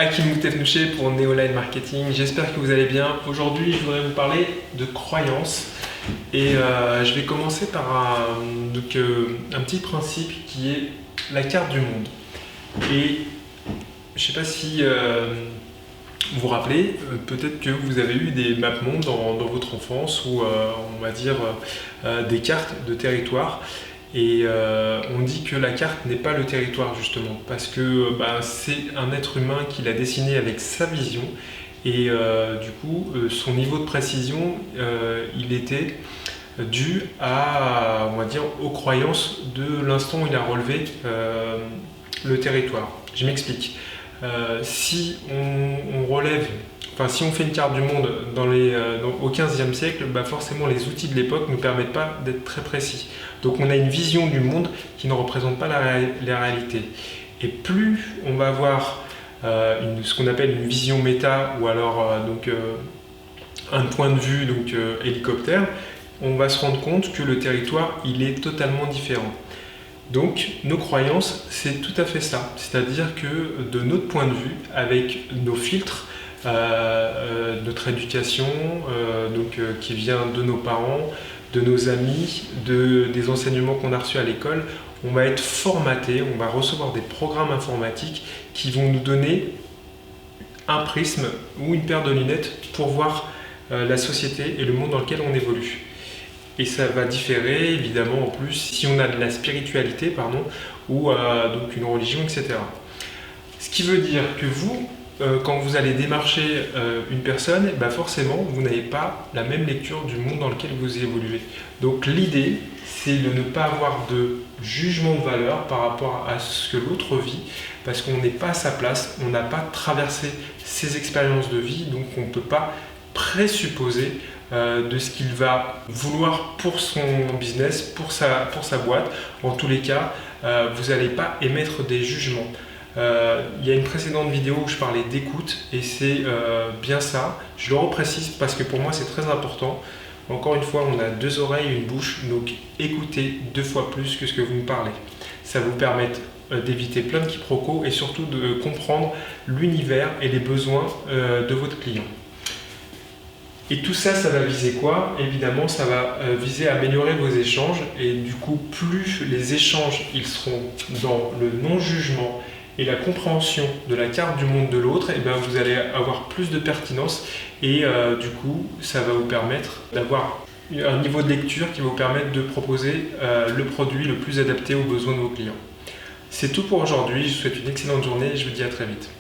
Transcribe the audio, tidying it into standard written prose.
Hakim Moutefnouché pour Neoline Marketing, j'espère que vous allez bien. Aujourd'hui, je voudrais vous parler de croyances et je vais commencer par un petit principe qui est la carte du monde. Et je ne sais pas si vous vous rappelez, peut-être que vous avez eu des maps mondes dans votre enfance ou on va dire des cartes de territoire. Et on dit que la carte n'est pas le territoire justement parce que c'est un être humain qui l'a dessiné avec sa vision et son niveau de précision il était dû à, on va dire, aux croyances de l'instant où il a relevé le territoire. Je m'explique. Si on fait une carte du monde au XVe siècle, forcément les outils de l'époque ne nous permettent pas d'être très précis. Donc on a une vision du monde qui ne représente pas la réalité. Et plus on va avoir ce qu'on appelle une vision méta ou alors un point de vue hélicoptère, on va se rendre compte que le territoire il est totalement différent. Donc nos croyances, c'est tout à fait ça. C'est-à-dire que de notre point de vue, avec nos filtres, notre éducation qui vient de nos parents, de nos amis, des enseignements qu'on a reçus à l'école, on va être formaté, on va recevoir des programmes informatiques qui vont nous donner un prisme ou une paire de lunettes pour voir la société et le monde dans lequel on évolue. Et ça va différer évidemment en plus si on a de la spiritualité ou une religion, etc. Ce qui veut dire que vous, quand vous allez démarcher une personne, forcément vous n'avez pas la même lecture du monde dans lequel vous évoluez. Donc l'idée, c'est de ne pas avoir de jugement de valeur par rapport à ce que l'autre vit, parce qu'on n'est pas à sa place, on n'a pas traversé ses expériences de vie, donc on ne peut pas présupposer de ce qu'il va vouloir pour son business, pour sa boîte. En tous les cas, vous n'allez pas émettre des jugements. Il y a une précédente vidéo où je parlais d'écoute et c'est bien ça. Je le reprécise parce que pour moi c'est très important. Encore une fois, on a deux oreilles et une bouche, donc écoutez 2 fois plus que ce que vous me parlez. Ça vous permet d'éviter plein de quiproquos et surtout de comprendre l'univers et les besoins de votre client. Et tout ça, ça va viser quoi? Évidemment, ça va viser à améliorer vos échanges et du coup, plus les échanges ils seront dans le non-jugement et la compréhension de la carte du monde de l'autre, vous allez avoir plus de pertinence et ça va vous permettre d'avoir un niveau de lecture qui va vous permettre de proposer le produit le plus adapté aux besoins de vos clients. C'est tout pour aujourd'hui, je vous souhaite une excellente journée et je vous dis à très vite.